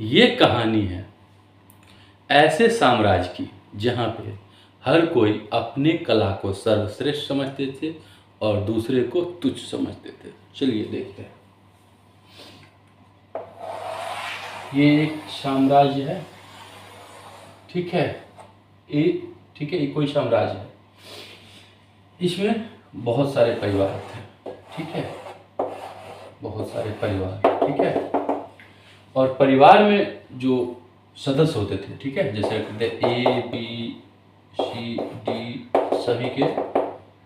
ये कहानी है ऐसे साम्राज्य की जहाँ पे हर कोई अपने कला को सर्वश्रेष्ठ समझते थे और दूसरे को तुच्छ समझते थे। चलिए देखते हैं। ये एक साम्राज्य है, ठीक है। ठीक है, ये कोई साम्राज्य है। इसमें बहुत सारे परिवार थे, ठीक है, बहुत सारे परिवार, ठीक है। और परिवार में जो सदस्य होते थे, ठीक है, जैसे ए बी सी डी सभी के,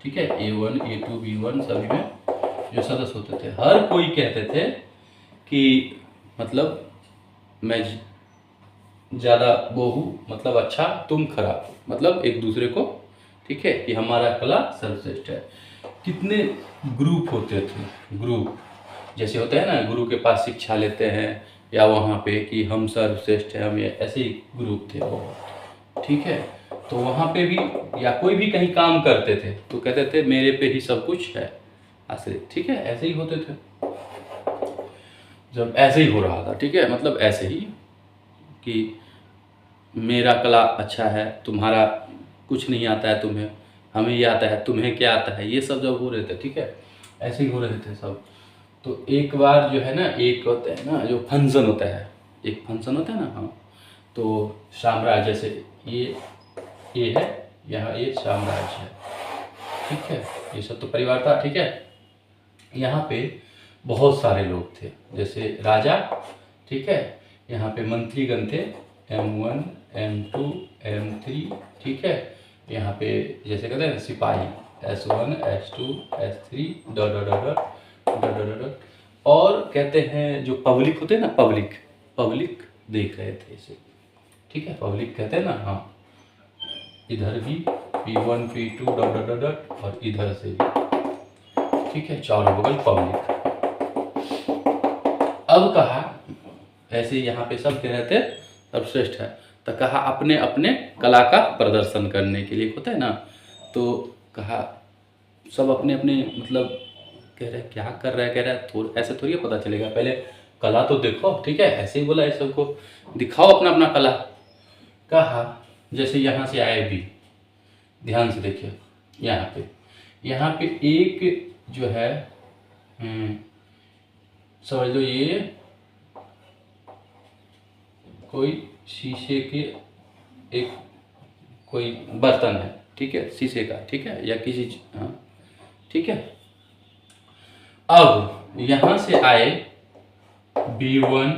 ठीक है, A1 A2 B1 सभी में जो सदस्य होते थे, हर कोई कहते थे कि मतलब मैं ज़्यादा वो हूँ, मतलब अच्छा, तुम खराब, मतलब एक दूसरे को, ठीक है, कि हमारा कला सर्वश्रेष्ठ है। कितने ग्रुप होते थे, ग्रुप जैसे होते हैं ना, गुरु के पास शिक्षा लेते हैं या वहाँ पे कि हम सर्वश्रेष्ठ हैं, हम ये ऐसे ही ग्रुप थे बहुत, ठीक है। तो वहाँ पे भी या कोई भी कहीं काम करते थे तो कहते थे मेरे पे ही सब कुछ है आश्रित, ठीक है, ऐसे ही होते थे। जब ऐसे ही हो रहा था, ठीक है, मतलब ऐसे ही कि मेरा कला अच्छा है, तुम्हारा कुछ नहीं आता है, तुम्हें, हमें ये आता है, तुम्हें क्या आता है, ये सब जब हो रहे थे, ठीक है, ऐसे ही हो रहे थे सब। तो एक बार जो है ना, एक होता है ना जो फंक्शन होता है, एक फंक्शन होता है ना, हाँ, तो साम्राज्य जैसे ये है, यहाँ ये साम्राज्य है, ठीक है, ये सब तो परिवार था, ठीक है। यहाँ पे बहुत सारे लोग थे, जैसे राजा, ठीक है, यहाँ पे मंत्रीगण थे, M1 M2 M3, ठीक है। यहाँ पे जैसे कहते हैं सिपाही S1 S2 S3 dot dot dot dot dot dot. और कहते हैं जो पब्लिक होते हैं ना, पब्लिक देख रहे थे इसे, ठीक है, पब्लिक कहते हैं ना, हाँ, इधर भी P1 P2 dot dot dot और इधर से भी, ठीक है, चारों बगल पब्लिक। अब कहा ऐसे यहाँ पे सब कह रहे थे सर्वश्रेष्ठ है, तो कहा अपने अपने कला का प्रदर्शन करने के लिए, होता है ना, तो कहा सब अपने अपने मतलब कह रहे क्या कर रहा है, कह रहा है ऐसे थोड़ी पता चलेगा, पहले कला तो देखो, ठीक है, ऐसे ही बोला, ऐसे सबको दिखाओ अपना अपना कला। कहा जैसे यहाँ से आए भी, ध्यान से देखिए, यहाँ पे एक जो है समझ लो ये कोई शीशे के एक कोई बर्तन है, ठीक है, शीशे का, ठीक है, या किसी, हाँ, ठीक है। अब यहाँ से आए B1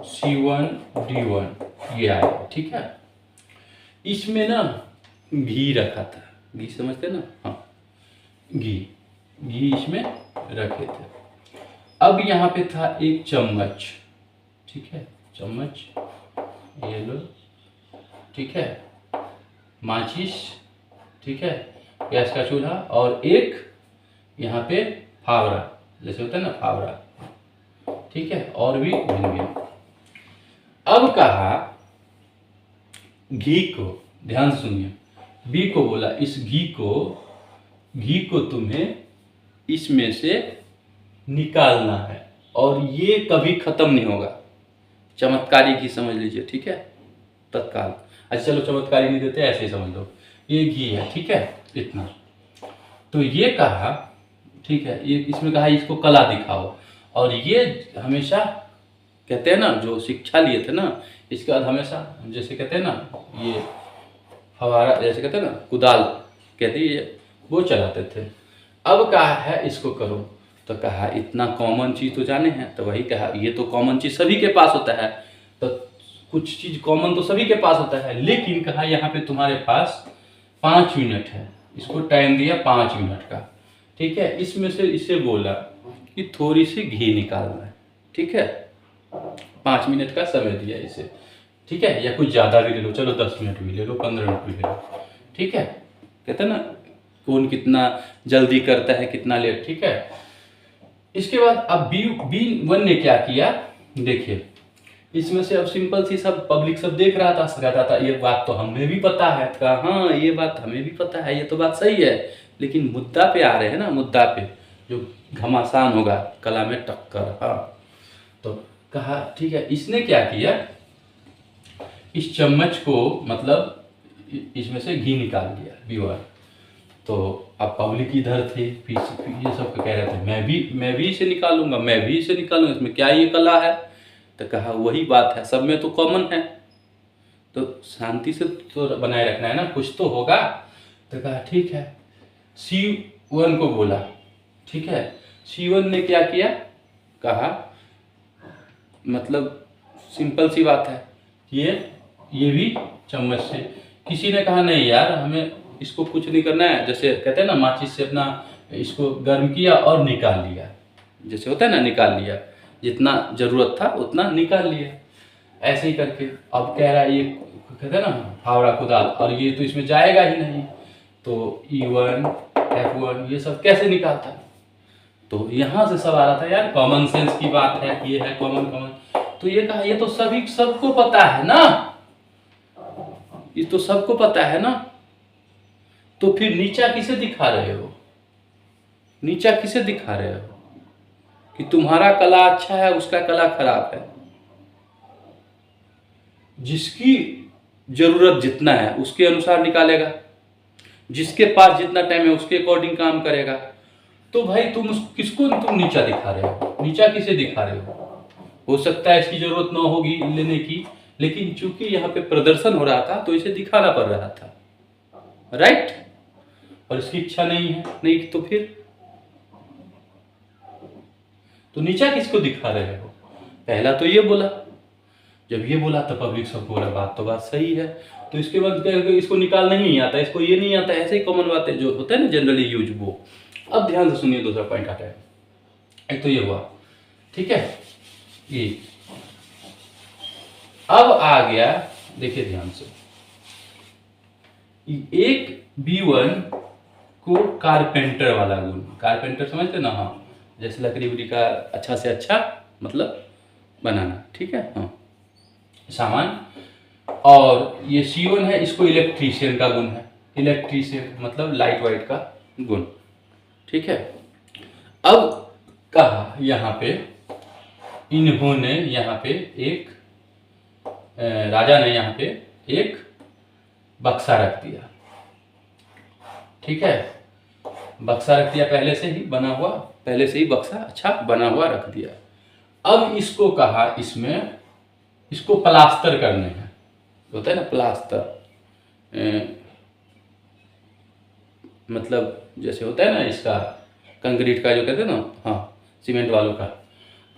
C1 D1 ये आए, ठीक है। इसमें ना घी रखा था, घी समझते ना, हाँ, घी इसमें रखे थे। अब यहाँ पे था एक चम्मच, ठीक है, चम्मच ये लो, ठीक है, माचिस, ठीक है, गैस का चूल्हा, और एक यहाँ पे फावड़ा, जैसे होता है ना फावड़ा, ठीक है, और भी भिन्न। अब कहा घी को, ध्यान से सुनिए, बी को बोला इस घी को तुम्हें इसमें से निकालना है और ये कभी खत्म नहीं होगा। चमत्कारी घी समझ लीजिए, ठीक है, तत्काल। अच्छा चलो चमत्कारी नहीं देते, ऐसे ही समझ लो, ये घी है, ठीक है, इतना। तो ये कहा, ठीक है, ये इसमें कहा इसको कला दिखाओ, और ये हमेशा कहते हैं ना जो शिक्षा लिए थे ना, इसके बाद हमेशा जैसे कहते हैं ना ये फवारा, जैसे कहते हैं ना कुदाल, कहते हैं ये, वो चलाते थे। अब कहा है इसको करो, तो कहा इतना कॉमन चीज़ तो जाने हैं, तो वही कहा ये तो कॉमन चीज़ सभी के पास होता है, तो कुछ चीज़ कॉमन तो सभी के पास होता है, लेकिन कहा यहाँ पे तुम्हारे पास 5 मिनट है, इसको टाइम दिया 5 मिनट का, ठीक है। इसमें से इसे बोला कि थोड़ी सी घी निकालना है, ठीक है, 5 मिनट का समय दिया इसे, ठीक है, या कुछ ज़्यादा भी ले लो, चलो 10 मिनट भी ले लो, 15 मिनट भी ले लो, ठीक है। कहते हैं ना कौन कितना जल्दी करता है कितना लेट, ठीक है। इसके बाद अब B1 ने क्या किया, देखिए, इसमें से अब सिंपल सी सब पब्लिक सब देख रहा था, कहता था ये बात तो हमें भी पता है, कहा हाँ ये बात हमें भी पता है, ये तो बात सही है, लेकिन मुद्दा पे आ रहे हैं ना, मुद्दा पे जो घमासान होगा कला में टक्कर, हाँ। तो कहा ठीक है। इसने क्या किया, इस चम्मच को मतलब इसमें से घी निकाल दिया B1। तो अब पब्लिक इधर थे, फिर ये सब कह रहे थे मैं भी इसे निकालूंगा, मैं भी इसे निकालूंगा, इसमें क्या ये कला है। तो कहा वही बात है, सब में तो कॉमन है, तो शांति से तो बनाए रखना है ना, कुछ तो होगा। तो कहा ठीक है, C1 को बोला, ठीक है। C1 ने क्या किया, कहा मतलब सिंपल सी बात है, ये भी चम्मच से। किसी ने कहा नहीं यार, हमें इसको कुछ नहीं करना है, जैसे कहते हैं ना माचिस से अपना इसको गर्म किया और निकाल लिया, जैसे होता है ना निकाल लिया, जितना ज़रूरत था उतना निकाल लिया, ऐसे ही करके। अब कह रहा है ये कहते हैं ना फावड़ा कुदाल, और ये तो इसमें जाएगा ही नहीं, तो E1 F1 ये सब कैसे निकालता है। तो यहाँ से सब आ रहा था यार, कॉमन सेंस की बात है, ये है कॉमन। तो ये कहा ये तो सभी सबको पता है ना, ये तो सबको पता है ना, तो फिर नीचा किसे दिखा रहे हो, नीचा किसे दिखा रहे हो कि तुम्हारा कला अच्छा है उसका कला खराब है। जिसकी जरूरत जितना है उसके अनुसार निकालेगा, जिसके पास जितना टाइम है उसके अकॉर्डिंग काम करेगा। तो भाई किसको तुम नीचा दिखा रहे हो, नीचा किसे दिखा रहे हो सकता है इसकी जरूरत ना होगी लेने की, लेकिन चूंकि यहाँ पे प्रदर्शन हो रहा था तो इसे दिखाना पड़ रहा था, राइट। और इसकी इच्छा नहीं है, नहीं तो फिर तो नीचा किसको दिखा रहे हो। पहला तो ये बोला, जब ये बोला तो पब्लिक सब बोला बात सही है। तो इसके बाद इसको निकालना ही नहीं आता, इसको ये नहीं आता, ऐसे ही कॉमन बातें जो होता है ना जनरली यूज वो। अब ध्यान से सुनिए, दूसरा पॉइंट आता है। एक तो ये हुआ, ठीक है, ये अब आ गया, देखिए ध्यान से, एक B1 को कारपेंटर वाला गुण, कारपेंटर समझते ना, हाँ, जैसे लकड़ी उकड़ी का अच्छा से अच्छा मतलब बनाना, ठीक है, हाँ, सामान। और ये C1 है, इसको इलेक्ट्रीशियन का गुण है, इलेक्ट्रीशियन मतलब लाइट वाइट का गुण, ठीक है। अब कहा यहाँ पे इन्होंने यहाँ पे एक राजा ने यहाँ पे एक बक्सा रख दिया, ठीक है, बक्सा रख दिया, पहले से ही बना हुआ, पहले से ही बक्सा अच्छा बना हुआ रख दिया। अब इसको कहा इसमें इसको प्लास्टर करने हैं, होता है ना प्लास्टर, मतलब जैसे होता है ना इसका कंक्रीट का जो कहते हैं ना, हाँ, सीमेंट वालों का।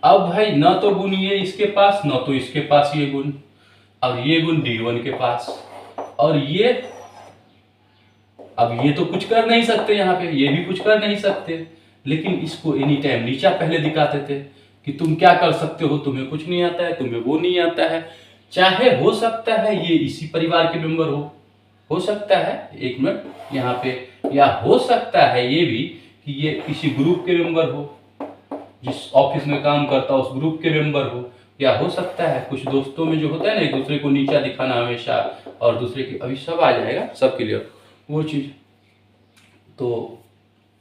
अब भाई ना तो गुण ये इसके पास, ना तो इसके पास ये गुण, अब ये गुण D1 के पास, और ये अब ये तो कुछ कर नहीं सकते यहाँ पे, ये भी कुछ कर नहीं सकते, लेकिन इसको एनी टाइम नीचा पहले दिखाते थे कि तुम क्या कर सकते हो, तुम्हें कुछ नहीं आता है, तुम्हें वो नहीं आता है। चाहे हो सकता है ये इसी परिवार के मेंबर हो सकता है, एक मिनट यहाँ पे, या हो सकता है ये भी कि ये किसी ग्रुप के मेंबर हो, जिस ऑफिस में काम करता हो उस ग्रुप के मेंबर हो, या हो सकता है कुछ दोस्तों में जो होता है ना एक दूसरे को नीचा दिखाना हमेशा, और दूसरे की, अभी सब आ जाएगा, सब क्लियर वो चीज़। तो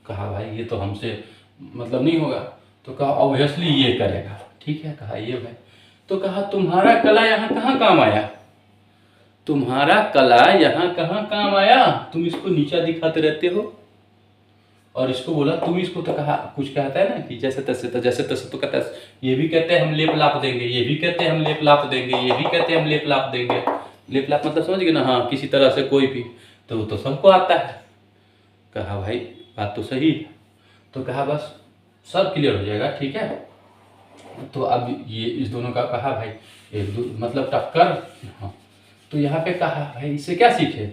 कहा भाई ये तो हमसे मतलब नहीं होगा, तो कहा ऑब्वियसली ये करेगा, ठीक है, कहा ये भाई। तो कहा तुम्हारा कला यहाँ कहाँ काम आया, तुम्हारा कला यहाँ कहाँ काम आया, तुम इसको नीचा दिखाते रहते हो। और इसको बोला तुम इसको, तो कहा कुछ कहता है ना कि जैसे तैसे, तो जैसे तैसे तो कहता है, ये भी कहते हैं हम लेप लाप देंगे, ये भी कहते हैं हम लेप लाप देंगे, ये भी कहते हैं हम लेप लाप देंगे। लेप लाप मतलब समझ गए ना, हाँ, किसी तरह से कोई भी, तो वो तो सबको आता है। कहा भाई बात तो सही है, तो कहा बस सब क्लियर हो जाएगा, ठीक है। तो अब ये इस दोनों का कहा भाई मतलब टक्कर, हाँ। तो यहाँ पे कहा भाई इससे क्या सीखे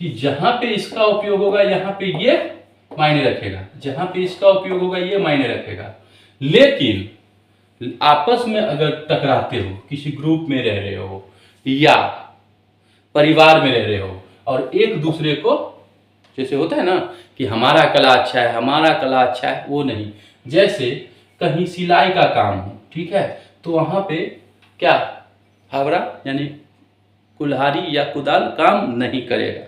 कि जहाँ पे इसका उपयोग होगा यहाँ पे ये मायने रखेगा, जहाँ पे इसका उपयोग होगा ये मायने रखेगा। लेकिन आपस में अगर टकराते हो, किसी ग्रुप में रह रहे हो या परिवार में रह रहे हो, और एक दूसरे को जैसे होता है ना कि हमारा कला अच्छा है, हमारा कला अच्छा है, वो नहीं। जैसे कहीं सिलाई का काम हो, ठीक है, तो वहाँ पे क्या फावड़ा यानी कुल्हाड़ी या कुदाल काम नहीं करेगा,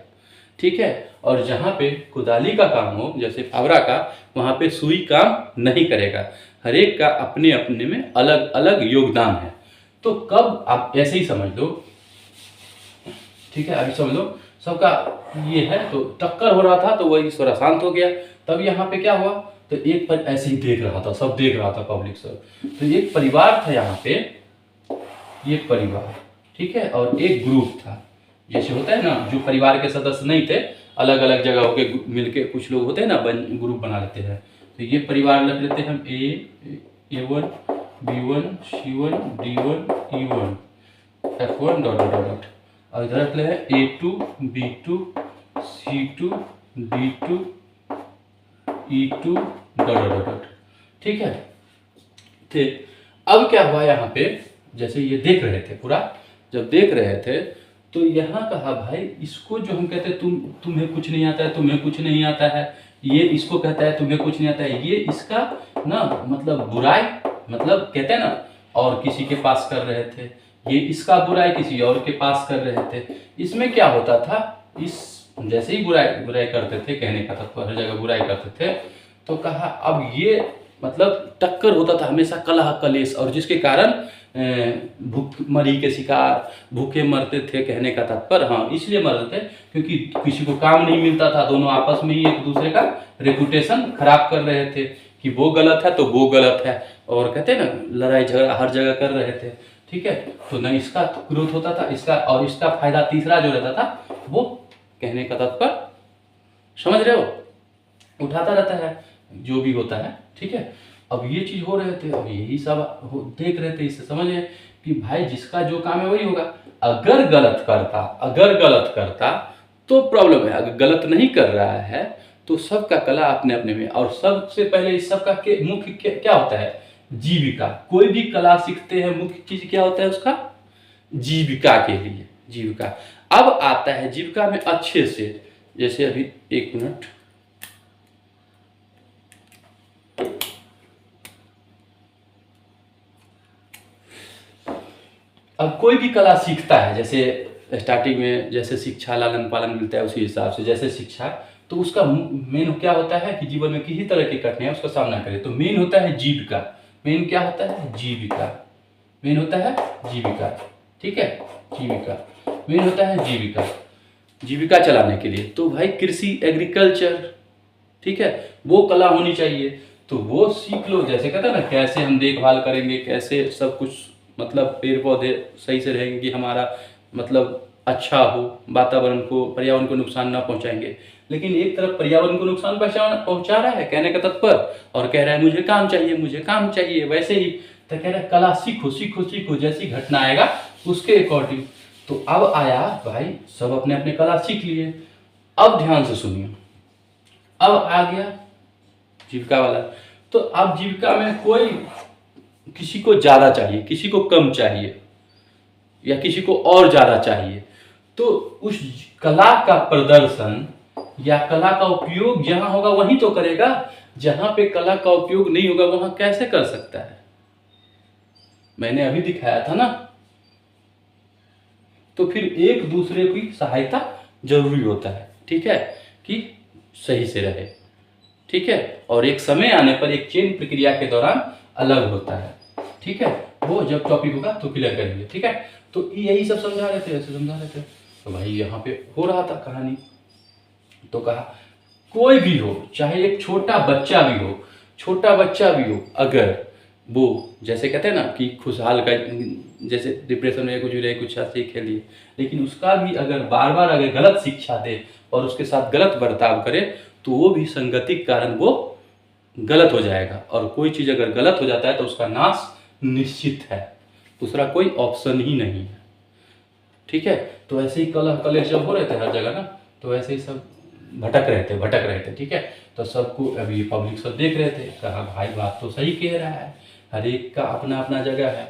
ठीक है। और जहाँ पे कुदाली का काम हो जैसे फावड़ा का, वहाँ पे सुई काम नहीं करेगा। हर एक का अपने अपने में अलग अलग योगदान है। तो कब आप ऐसे ही समझ लो, ठीक है, अभी समझ लो सबका ये है, तो टक्कर हो रहा था तो वही थोड़ा शांत हो गया। तब यहाँ पे क्या हुआ, तो एक पर ऐसे ही देख रहा था, सब देख रहा था, पब्लिक सब। तो एक परिवार था यहाँ पे, ये परिवार, ठीक है, और एक ग्रुप था। जैसे होता है ना, जो परिवार के सदस्य नहीं थे, अलग अलग जगह होके मिलके कुछ लोग होते हैं ना, ग्रुप बना लेते हैं। तो ये परिवार रख लेते हैं हम, A1 B1 C1 D1 E1 F1 dot dot dot, और इधर रख ले हैं A2 B2 C2 D2 E2 dot dot dot, ठीक है। ठीक, अब क्या हुआ यहाँ पे, जैसे ये देख रहे थे पूरा, जब देख रहे थे तो यहाँ कहा भाई इसको जो हम कहते हैं तुम्हें कुछ नहीं आता है, तुम्हें कुछ नहीं आता है, ये इसको कहता है तुम्हें कुछ नहीं आता है, ये इसका ना मतलब बुराई, मतलब कहते हैं ना, और किसी के पास कर रहे थे, ये इसका बुराई किसी और के पास कर रहे थे। इसमें क्या होता था, इस जैसे ही बुराई बुराई करते थे, कहने का था हर जगह बुराई करते थे, तो कहा अब ये मतलब टक्कर होता था हमेशा, कलह कलेश, और जिसके कारण भूखमरी के शिकार, भूखे मरते थे, कहने का तात्पर्य। हाँ, इसलिए मरते थे क्योंकि किसी को काम नहीं मिलता था, दोनों आपस में ही एक दूसरे का रेपुटेशन खराब कर रहे थे कि वो गलत है तो वो गलत है, और कहते हैं ना लड़ाई झगड़ा हर जगह कर रहे थे, ठीक है। तो न इसका ग्रोथ होता था, इसका, और इसका फायदा तीसरा जो रहता था वो, कहने का तात्पर्य समझ रहे हो, उठाता रहता है जो भी होता है, ठीक है। अब ये चीज हो रहे थे, अब यही सब देख रहे थे, इससे समझे कि भाई जिसका जो काम है वही होगा। अगर गलत करता तो प्रॉब्लम है, अगर गलत नहीं कर रहा है तो सबका कला अपने अपने में। और सबसे पहले इस सबका मुख्य क्या होता है, जीविका। कोई भी कला सीखते हैं, मुख्य चीज क्या होता है उसका, जीविका के लिए, जीविका। अब आता है जीविका में अच्छे से, जैसे अभी एक मिनट, अब कोई भी कला सीखता है, जैसे स्टार्टिंग में जैसे शिक्षा लालन पालन मिलता है उसी हिसाब से, जैसे शिक्षा, तो उसका मेन क्या होता है कि जीवन में किसी तरह की कठिनाई उसका सामना करे, तो मेन होता है जीविका। मेन क्या होता है, जीविका। मेन होता है जीविका, ठीक है, जीविका मेन होता है, जीविका, जीविका चलाने के लिए। तो भाई कृषि, एग्रीकल्चर, ठीक है, वो कला होनी चाहिए, तो वो सीख लो। जैसे कहते हैं ना, कैसे हम देखभाल करेंगे, कैसे सब कुछ, मतलब पेड़ पौधे सही से रहेंगे कि हमारा मतलब अच्छा हो, वातावरण को, पर्यावरण को नुकसान ना पहुंचाएंगे। लेकिन एक तरफ पर्यावरण को नुकसान पहुंचा रहा है, कहने का तत्पर, और कह रहा है मुझे काम चाहिए, मुझे काम चाहिए। वैसे ही तो कह रहा है कला सीखो सीखो सीखो, जैसी घटना आएगा उसके अकॉर्डिंग। तो अब आया भाई, सब अपने अपने कला सीख लिए। अब ध्यान से सुनिए, अब आ गया जीविका वाला। तो अब जीविका में कोई, किसी को ज्यादा चाहिए, किसी को कम चाहिए, या किसी को और ज्यादा चाहिए, तो उस कला का प्रदर्शन या कला का उपयोग जहां होगा वहीं तो करेगा। जहां पे कला का उपयोग नहीं होगा वहां कैसे कर सकता है, मैंने अभी दिखाया था ना। तो फिर एक दूसरे की सहायता जरूरी होता है, ठीक है, कि सही से रहे, ठीक है। और एक समय आने पर एक चेन प्रक्रिया के दौरान अलग होता है, ठीक है। वो जब टॉपिक होगा तो क्लियर करेंगे, ठीक है। तो यही सब समझा रहे थे, ऐसे समझा रहे थे। तो भाई यहाँ पे हो रहा था कहानी, तो कहा कोई भी हो, चाहे एक छोटा बच्चा भी हो, छोटा बच्चा भी हो, अगर वो, जैसे कहते हैं ना कि खुशहाल का, जैसे डिप्रेशन में कुछ रहे, कुछ ऐसे ही खेलिए, लेकिन उसका भी अगर बार बार अगर गलत शिक्षा दे और उसके साथ गलत बर्ताव करे, तो वो भी संगतिक कारण वो गलत हो जाएगा। और कोई चीज़ अगर गलत हो जाता है तो उसका नाश निश्चित है, दूसरा कोई ऑप्शन ही नहीं है, ठीक है। तो ऐसे ही कलह कलेश जब हो रहे थे हर जगह ना, तो ऐसे ही सब भटक रहे थे, ठीक है। तो सबको, अभी पब्लिक सब देख रहे थे, कहा भाई बात तो सही कह रहा है, हर एक का अपना अपना जगह है,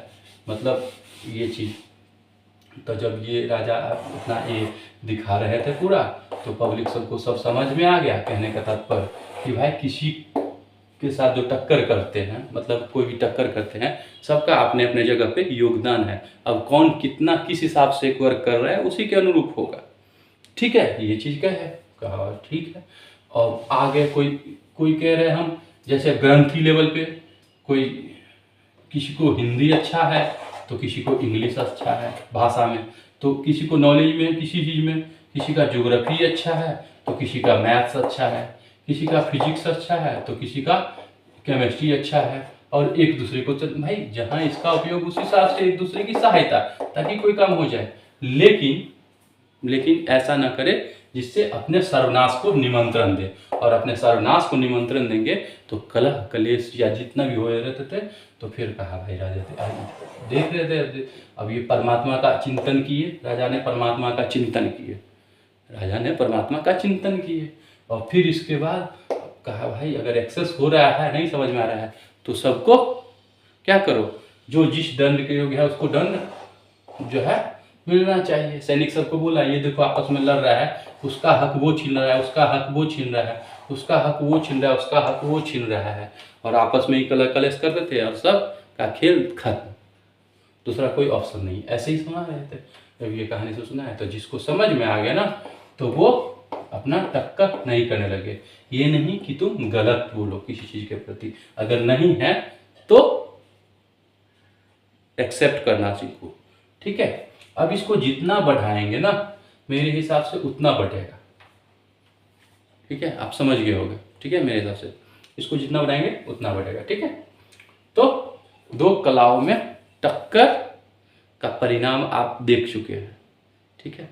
मतलब ये चीज़। तो जब ये राजा अपना ये दिखा रहे थे पूरा, तो पब्लिक सबको सब समझ में आ गया, कहने का तात्पर्य कि भाई किसी के साथ जो टक्कर करते हैं, मतलब कोई भी टक्कर करते हैं, सबका अपने अपने जगह पे योगदान है। अब कौन कितना किस हिसाब से वर्क कर रहा है उसी के अनुरूप होगा, ठीक है। ये चीज़ का है, कहा ठीक है। और आगे कोई कोई कह रहे हैं हम, जैसे ग्रंथि लेवल पे, कोई किसी को हिंदी अच्छा है तो किसी को इंग्लिश अच्छा है भाषा में, तो किसी को नॉलेज में किसी चीज़ में, किसी का ज्योग्राफी अच्छा है तो किसी का मैथ्स अच्छा है, किसी का फिजिक्स अच्छा है तो किसी का केमिस्ट्री अच्छा है, और एक दूसरे को भाई जहाँ इसका उपयोग उस हिसाब से एक दूसरे की सहायता, ताकि कोई काम हो जाए। लेकिन ऐसा ना करे जिससे अपने सर्वनाश को निमंत्रण दे, और अपने सर्वनाश को निमंत्रण देंगे तो कलह कलेश या जितना भी हो रहते थे, तो फिर कहा भाई राजा देख रहे थे। अब ये परमात्मा का चिंतन किए, राजा ने परमात्मा का चिंतन किए, राजा ने परमात्मा का चिंतन किए, और फिर इसके बाद कहा भाई अगर एक्सेस हो रहा है, नहीं समझ में आ रहा है, तो सबको क्या करो, जो जिस दंड के योग्य है उसको दंड जो है मिलना चाहिए। सैनिक सबको बोला ये देखो आपस में लड़ रहा है, उसका हक वो छीन रहा है, उसका हक वो छीन रहा है, उसका हक वो छीन रहा है, उसका हक वो छीन रहा है, और आपस में ही कलेश करते थे और सब का खेल खत्म, दूसरा कोई ऑप्शन नहीं। ऐसे ही सुना रहे थे। जब ये कहानी से सुना है तो जिसको समझ में आ गया ना, तो वो अपना टक्कर नहीं करने लगे। ये नहीं कि तुम गलत बोलो किसी चीज के प्रति, अगर नहीं है तो एक्सेप्ट करना सीखो, ठीक है। अब इसको जितना बढ़ाएंगे ना, मेरे हिसाब से उतना बढ़ेगा, ठीक है, आप समझ गए होंगे, ठीक है। मेरे हिसाब से इसको जितना बढ़ाएंगे उतना बढ़ेगा, ठीक है। तो दो कलाओं में टक्कर का परिणाम आप देख चुके हैं, ठीक है।